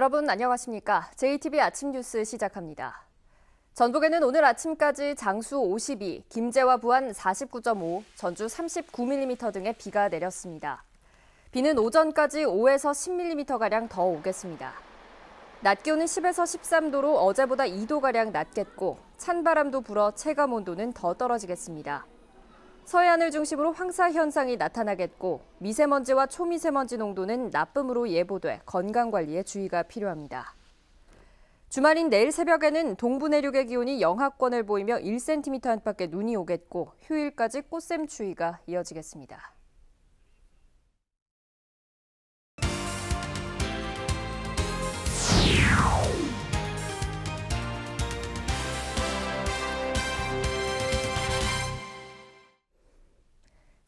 여러분 안녕하십니까? JTB 아침 뉴스 시작합니다. 전북에는 오늘 아침까지 장수 52, 김제와 부안 49.5, 전주 39mm 등의 비가 내렸습니다. 비는 오전까지 5에서 10mm가량 더 오겠습니다. 낮 기온은 10에서 13도로 어제보다 2도가량 낮겠고 찬바람도 불어 체감온도는 더 떨어지겠습니다. 서해안을 중심으로 황사 현상이 나타나겠고 미세먼지와 초미세먼지 농도는 나쁨으로 예보돼 건강관리에 주의가 필요합니다. 주말인 내일 새벽에는 동부 내륙의 기온이 영하권을 보이며 1cm 안팎의 눈이 오겠고 휴일까지 꽃샘 추위가 이어지겠습니다.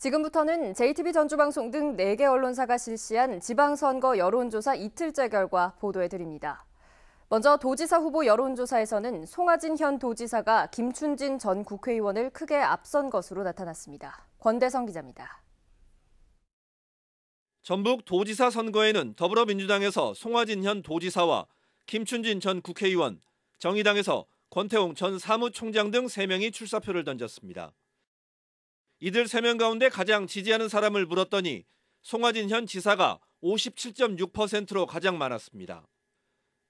지금부터는 JTB 전주방송 등 4개 언론사가 실시한 지방선거 여론조사 이틀째 결과 보도해드립니다. 먼저 도지사 후보 여론조사에서는 송하진 현 도지사가 김춘진 전 국회의원을 크게 앞선 것으로 나타났습니다. 권대성 기자입니다. 전북 도지사 선거에는 더불어민주당에서 송하진 현 도지사와 김춘진 전 국회의원, 정의당에서 권태웅 전 사무총장 등 3명이 출사표를 던졌습니다. 이들 3명 가운데 가장 지지하는 사람을 물었더니 송하진 현 지사가 57.6%로 가장 많았습니다.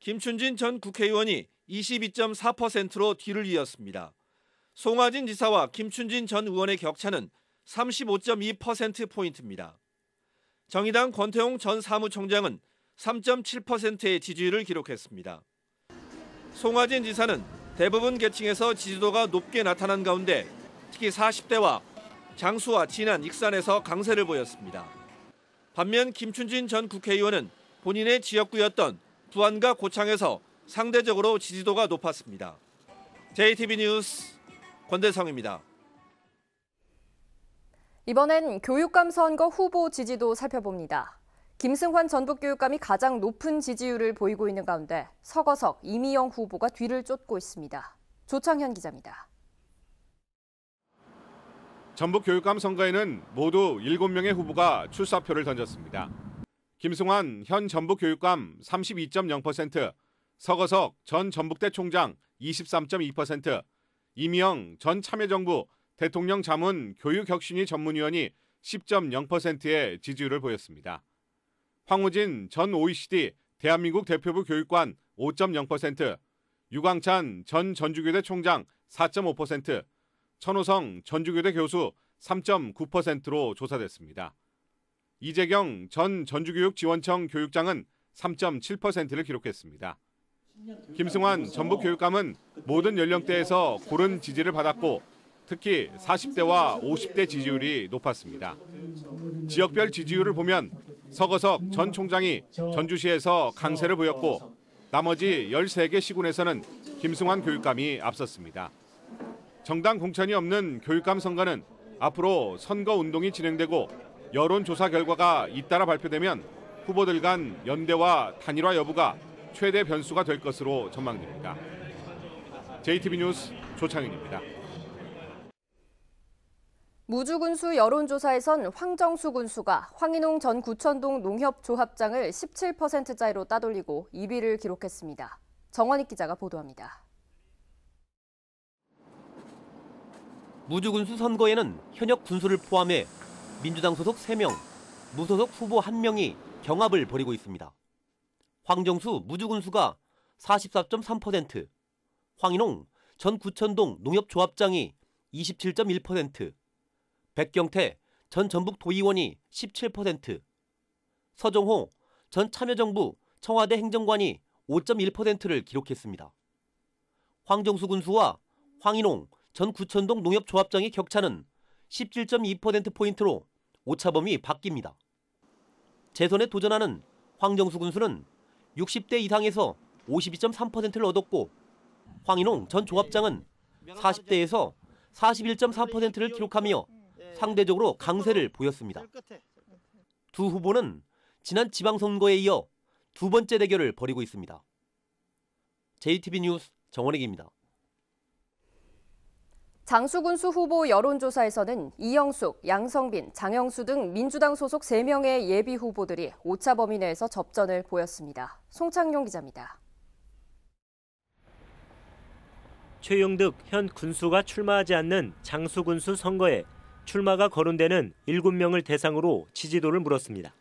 김춘진 전 국회의원이 22.4%로 뒤를 이었습니다. 송하진 지사와 김춘진 전 의원의 격차는 35.2%포인트입니다. 정의당 권태웅 전 사무총장은 3.7%의 지지율을 기록했습니다. 송하진 지사는 대부분 계층에서 지지도가 높게 나타난 가운데 특히 40대와 장수와 진안, 익산에서 강세를 보였습니다. 반면 김춘진 전 국회의원은 본인의 지역구였던 부안과 고창에서 상대적으로 지지도가 높았습니다. JTB 뉴스 권대성입니다. 이번엔 교육감 선거 후보 지지도 살펴봅니다. 김승환 전북교육감이 가장 높은 지지율을 보이고 있는 가운데 서거석, 이미영 후보가 뒤를 쫓고 있습니다. 조창현 기자입니다. 전북교육감 선거에는 모두 7명의 후보가 출사표를 던졌습니다. 김승환 현 전북교육감 32.0%, 서거석 전 전북대 총장 23.2%, 이미영 전 참여정부 대통령 자문 교육혁신위 전문위원이 10.0%의 지지율을 보였습니다. 황우진 전 OECD 대한민국 대표부 교육관 5.0%, 유광찬 전 전주교대 총장 4.5%, 천호성 전주교대 교수 3.9%로 조사됐습니다. 이재경 전 전주교육지원청 교육장은 3.7%를 기록했습니다. 김승환 전북교육감은 모든 연령대에서 고른 지지를 받았고 특히 40대와 50대 지지율이 높았습니다. 지역별 지지율을 보면 서거석 전 총장이 전주시에서 강세를 보였고 나머지 13개 시군에서는 김승환 교육감이 앞섰습니다. 정당 공천이 없는 교육감 선거는 앞으로 선거 운동이 진행되고 여론조사 결과가 잇따라 발표되면 후보들 간 연대와 단일화 여부가 최대 변수가 될 것으로 전망됩니다. JTB 뉴스 조창윤입니다. 무주군수 여론조사에선 황정수 군수가 황인홍 전 구천동 농협조합장을 17%짜리로 따돌리고 2위를 기록했습니다. 정원익 기자가 보도합니다. 무주군수 선거에는 현역 군수를 포함해 민주당 소속 3명, 무소속 후보 1명이 경합을 벌이고 있습니다. 황정수 무주군수가 44.3%, 황인홍 전 구천동 농협조합장이 27.1%, 백경태 전 전북도의원이 17%, 서정호 전 참여정부 청와대 행정관이 5.1%를 기록했습니다. 황정수 군수와 황인홍 전 구천동 농협조합장의 격차는 17.2%포인트로 오차범위 바뀝니다. 재선에 도전하는 황정수 군수는 60대 이상에서 52.3%를 얻었고 황인홍 전 조합장은 40대에서 41.4%를 기록하며 상대적으로 강세를 보였습니다. 두 후보는 지난 지방선거에 이어 두 번째 대결을 벌이고 있습니다. JTB 뉴스 정원익입니다. 장수군수 후보 여론조사에서는 이영숙, 양성빈, 장영수 등 민주당 소속 3명의 예비 후보들이 오차 범위 내에서 접전을 보였습니다. 송창용 기자입니다. 최용득 현 군수가 출마하지 않는 장수군수 선거에 출마가 거론되는 7명을 대상으로 지지도를 물었습니다.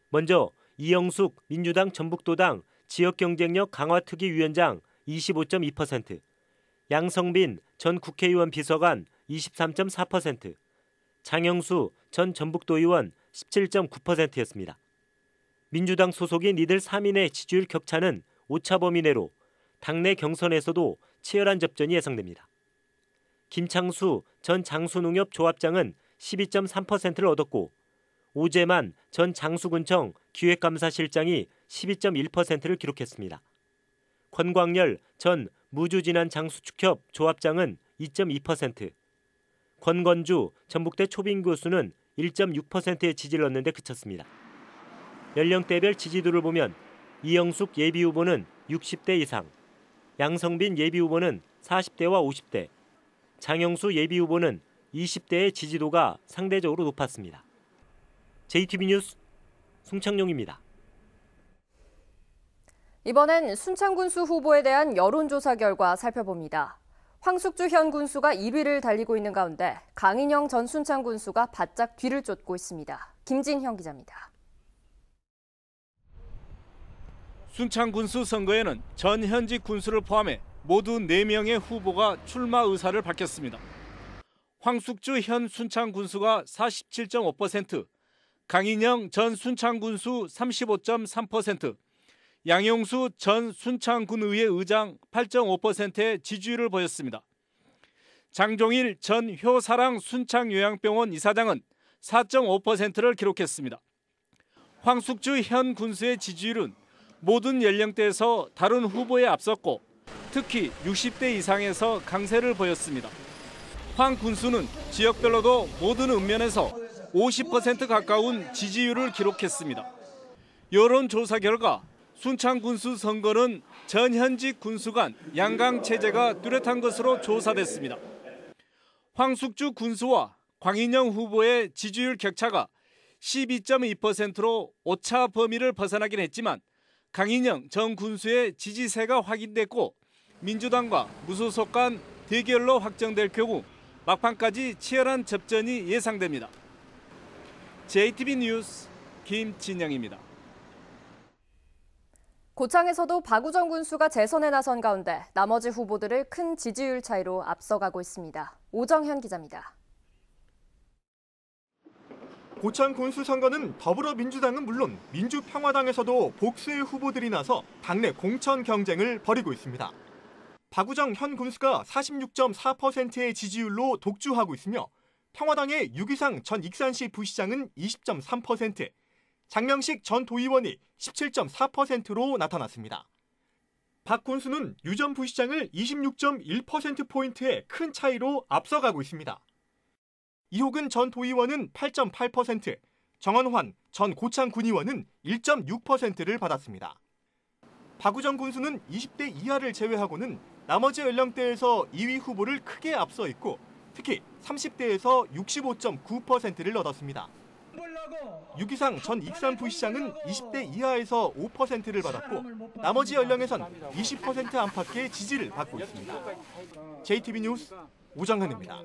먼저 이영숙 민주당 전북도당 지역경쟁력 강화특위위원장 25.2%, 양성빈 전 국회의원 비서관 23.4%, 장영수 전 전북도의원 17.9%였습니다. 민주당 소속인 이들 3인의 지지율 격차는 오차 범위 내로 당내 경선에서도 치열한 접전이 예상됩니다. 김창수 전 장수농협 조합장은 12.3%를 얻었고 오재만 전 장수군청 기획감사실장이 12.1%를 기록했습니다. 권광열 전 무주진안장수축협 조합장은 2.2%, 권건주 전북대 초빙교수는 1.6%의 지지를 얻는 데 그쳤습니다. 연령대별 지지도를 보면 이영숙 예비후보는 60대 이상, 양성빈 예비후보는 40대와 50대, 장영수 예비후보는 20대의 지지도가 상대적으로 높았습니다. JTB 뉴스 송창용입니다. 이번엔 순창군수 후보에 대한 여론조사 결과 살펴봅니다. 황숙주 현 군수가 1위를 달리고 있는 가운데 강인영 전 순창군수가 바짝 뒤를 쫓고 있습니다. 김진형 기자입니다. 순창군수 선거에는 전 현직 군수를 포함해 모두 4명의 후보가 출마 의사를 밝혔습니다. 황숙주 현 순창군수가 47.5%, 강인영 전 순창군수 35.3%, 양용수 전 순창군의회 의장 8.5%의 지지율을 보였습니다. 장종일 전 효사랑 순창요양병원 이사장은 4.5%를 기록했습니다. 황숙주 현 군수의 지지율은 모든 연령대에서 다른 후보에 앞섰고 특히 60대 이상에서 강세를 보였습니다. 황 군수는 지역별로도 모든 읍면에서 50% 가까운 지지율을 기록했습니다. 여론조사 결과 순창군수 선거는 전현직 군수 간 양강 체제가 뚜렷한 것으로 조사됐습니다. 황숙주 군수와 광인영 후보의 지지율 격차가 12.2%로 오차 범위를 벗어나긴 했지만 강인영 전 군수의 지지세가 확인됐고 민주당과 무소속 간 대결로 확정될 경우 막판까지 치열한 접전이 예상됩니다. JTB 뉴스 김진영입니다. 고창에서도 박우정 군수가 재선에 나선 가운데 나머지 후보들을 큰 지지율 차이로 앞서가고 있습니다. 오정현 기자입니다. 고창 군수 선거는 더불어민주당은 물론 민주평화당에서도 복수의 후보들이 나서 당내 공천 경쟁을 벌이고 있습니다. 박우정 현 군수가 46.4%의 지지율로 독주하고 있으며 평화당의 유기상 전 익산시 부시장은 20.3%, 장명식 전 도의원이 17.4%로 나타났습니다. 박 군수는 유 전 부시장을 26.1%포인트의 큰 차이로 앞서가고 있습니다. 이호근 전 도의원은 8.8%, 정원환 전 고창 군의원은 1.6%를 받았습니다. 박우정 군수는 20대 이하를 제외하고는 나머지 연령대에서 2위 후보를 크게 앞서 있고 특히 30대에서 65.9%를 얻었습니다. 유기상 전 익산 부시장은 20대 이하에서 5%를 받았고 나머지 연령에선 20% 안팎의 지지를 받고 있습니다. JTB 뉴스 오정현입니다.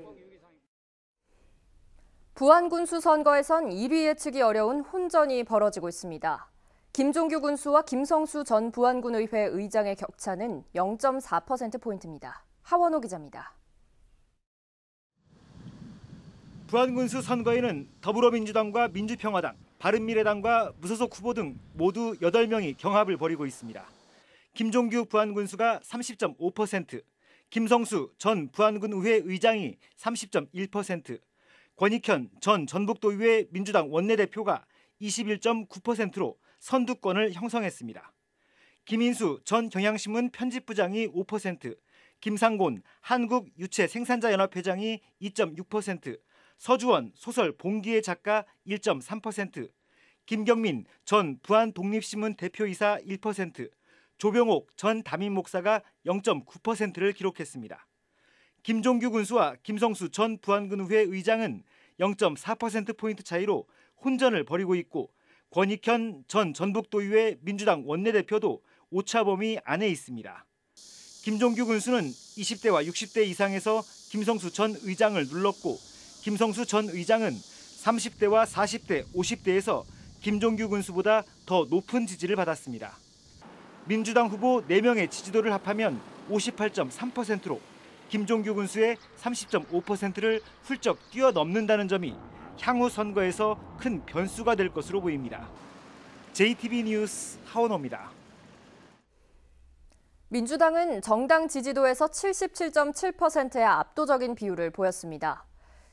부안군수 선거에선 1위 예측이 어려운 혼전이 벌어지고 있습니다. 김종규 군수와 김성수 전 부안군의회 의장의 격차는 0.4%포인트입니다. 하원호 기자입니다. 부안군수 선거에는 더불어민주당과 민주평화당, 바른미래당과 무소속 후보 등 모두 8명이 경합을 벌이고 있습니다. 김종규 부안군수가 30.5%, 김성수 전 부안군의회 의장이 30.1%, 권익현 전 전북도의회 민주당 원내대표가 21.9%로 선두권을 형성했습니다. 김인수 전 경향신문 편집부장이 5%, 김상곤 한국유채생산자연합회장이 2.6%, 서주원 소설 봉기의 작가 1.3%, 김경민 전 부안독립신문 대표이사 1%, 조병옥 전 담임목사가 0.9%를 기록했습니다. 김종규 군수와 김성수 전 부안군의회 의장은 0.4%포인트 차이로 혼전을 벌이고 있고 권익현 전 전북도의회 민주당 원내대표도 오차범위 안에 있습니다. 김종규 군수는 20대와 60대 이상에서 김성수 전 의장을 눌렀고 김성수 전 의장은 30대와 40대, 50대에서 김종규 군수보다 더 높은 지지를 받았습니다. 민주당 후보 4명의 지지도를 합하면 58.3%로 김종규 군수의 30.5%를 훌쩍 뛰어넘는다는 점이 향후 선거에서 큰 변수가 될 것으로 보입니다. JTB 뉴스 하원호입니다. 민주당은 정당 지지도에서 77.7%의 압도적인 비율을 보였습니다.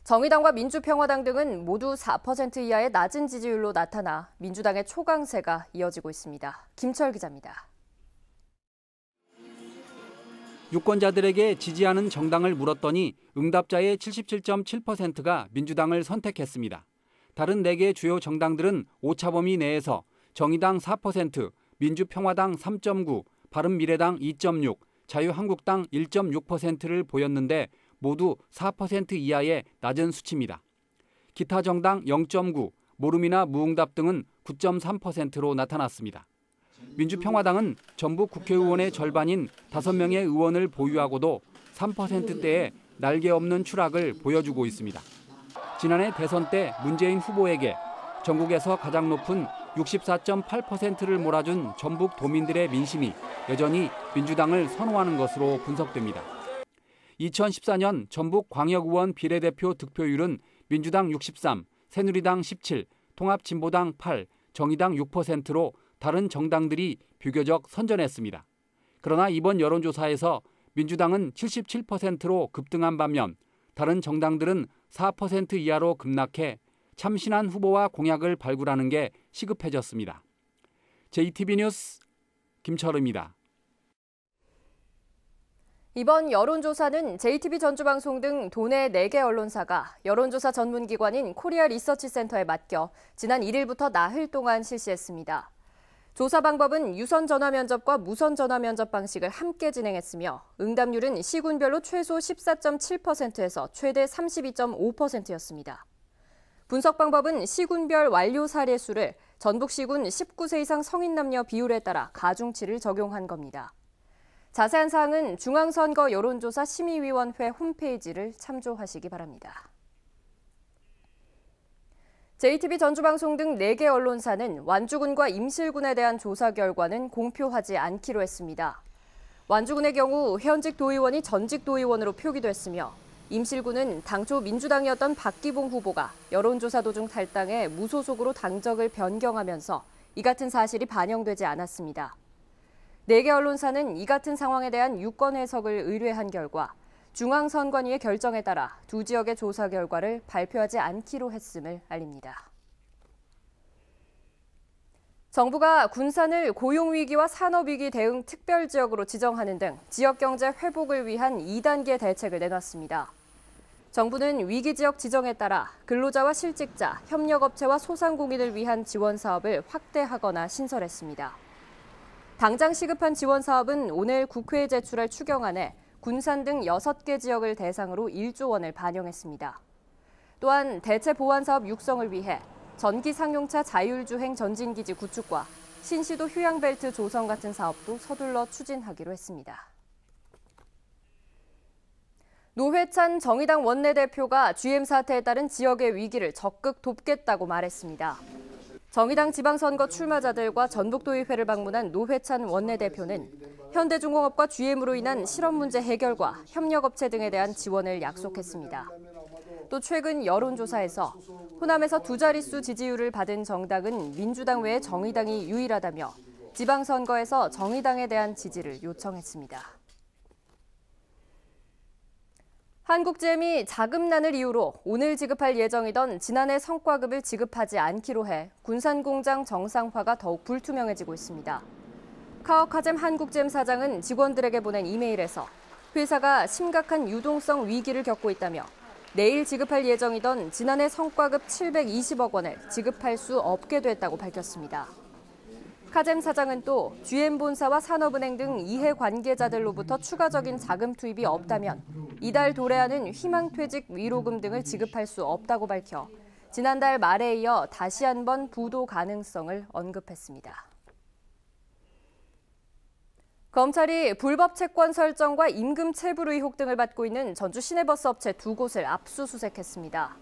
정의당과 민주평화당 등은 모두 4% 이하의 낮은 지지율로 나타나 민주당의 초강세가 이어지고 있습니다. 김철 기자입니다. 유권자들에게 지지하는 정당을 물었더니 응답자의 77.7%가 민주당을 선택했습니다. 다른 4개 주요 정당들은 오차범위 내에서 정의당 4%, 민주평화당 3.9%, 바른미래당 2.6%, 자유한국당 1.6%를 보였는데 모두 4% 이하의 낮은 수치입니다. 기타 정당 0.9%, 모름이나 무응답 등은 9.3%로 나타났습니다. 민주평화당은 전북 국회의원의 절반인 5명의 의원을 보유하고도 3%대의 날개 없는 추락을 보여주고 있습니다. 지난해 대선 때 문재인 후보에게 전국에서 가장 높은 64.8%를 몰아준 전북 도민들의 민심이 여전히 민주당을 선호하는 것으로 분석됩니다. 2014년 전북 광역의원 비례대표 득표율은 민주당 63, 새누리당 17, 통합진보당 8, 정의당 6%로 다른 정당들이 비교적 선전했습니다. 그러나 이번 여론조사에서 민주당은 77%로 급등한 반면 다른 정당들은 4% 이하로 급락해 참신한 후보와 공약을 발굴하는 게 시급해졌습니다. JTB 뉴스 김철우입니다. 이번 여론조사는 JTB 전주방송 등 도내 4개 언론사가 여론조사 전문기관인 코리아 리서치 센터에 맡겨 지난 1일부터 나흘 동안 실시했습니다. 조사 방법은 유선 전화 면접과 무선 전화 면접 방식을 함께 진행했으며 응답률은 시군별로 최소 14.7%에서 최대 32.5%였습니다. 분석 방법은 시군별 완료 사례 수를 전북시군 19세 이상 성인 남녀 비율에 따라 가중치를 적용한 겁니다. 자세한 사항은 중앙선거 여론조사 심의위원회 홈페이지를 참조하시기 바랍니다. JTB 전주방송 등 4개 언론사는 완주군과 임실군에 대한 조사 결과는 공표하지 않기로 했습니다. 완주군의 경우 현직 도의원이 전직 도의원으로 표기됐으며 임실군은 당초 민주당이었던 박기봉 후보가 여론조사 도중 탈당해 무소속으로 당적을 변경하면서 이 같은 사실이 반영되지 않았습니다. 4개 언론사는 이 같은 상황에 대한 유권 해석을 의뢰한 결과 중앙선관위의 결정에 따라 두 지역의 조사 결과를 발표하지 않기로 했음을 알립니다. 정부가 군산을 고용위기와 산업위기 대응 특별지역으로 지정하는 등 지역경제 회복을 위한 2단계 대책을 내놨습니다. 정부는 위기지역 지정에 따라 근로자와 실직자, 협력업체와 소상공인을 위한 지원 사업을 확대하거나 신설했습니다. 당장 시급한 지원 사업은 오늘 국회에 제출할 추경안에 군산 등 6개 지역을 대상으로 1조 원을 반영했습니다. 또한 대체 보안 사업 육성을 위해 전기 상용차 자율주행 전진기지 구축과 신시도 휴양벨트 조성 같은 사업도 서둘러 추진하기로 했습니다. 노회찬 정의당 원내대표가 GM 사태에 따른 지역의 위기를 적극 돕겠다고 말했습니다. 정의당 지방선거 출마자들과 전북도의회를 방문한 노회찬 원내대표는 현대중공업과 GM으로 인한 실업 문제 해결과 협력업체 등에 대한 지원을 약속했습니다. 또 최근 여론조사에서 호남에서 2자릿수 지지율을 받은 정당은 민주당 외에 정의당이 유일하다며 지방선거에서 정의당에 대한 지지를 요청했습니다. 한국GM이 자금난을 이유로 오늘 지급할 예정이던 지난해 성과급을 지급하지 않기로 해 군산공장 정상화가 더욱 불투명해지고 있습니다. 카오카잼 한국GM 사장은 직원들에게 보낸 이메일에서 회사가 심각한 유동성 위기를 겪고 있다며 내일 지급할 예정이던 지난해 성과급 720억 원을 지급할 수 없게 됐다고 밝혔습니다. 카잼 사장은 또 GM 본사와 산업은행 등 이해 관계자들로부터 추가적인 자금 투입이 없다면 이달 도래하는 희망퇴직 위로금 등을 지급할 수 없다고 밝혀 지난달 말에 이어 다시 한번 부도 가능성을 언급했습니다. 검찰이 불법 채권 설정과 임금 체불 의혹 등을 받고 있는 전주 시내버스 업체 2곳을 압수수색했습니다.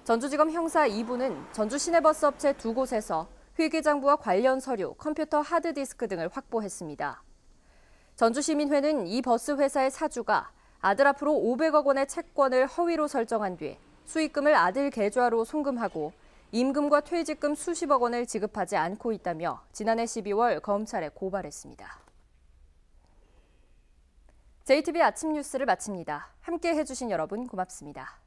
전주지검 형사 2부는 전주 시내버스 업체 2곳에서 회계장부와 관련 서류, 컴퓨터 하드디스크 등을 확보했습니다. 전주시민회는 이 버스 회사의 사주가 아들 앞으로 500억 원의 채권을 허위로 설정한 뒤 수익금을 아들 계좌로 송금하고 임금과 퇴직금 수십억 원을 지급하지 않고 있다며 지난해 12월 검찰에 고발했습니다. JTBC 아침 뉴스를 마칩니다. 함께 해주신 여러분 고맙습니다.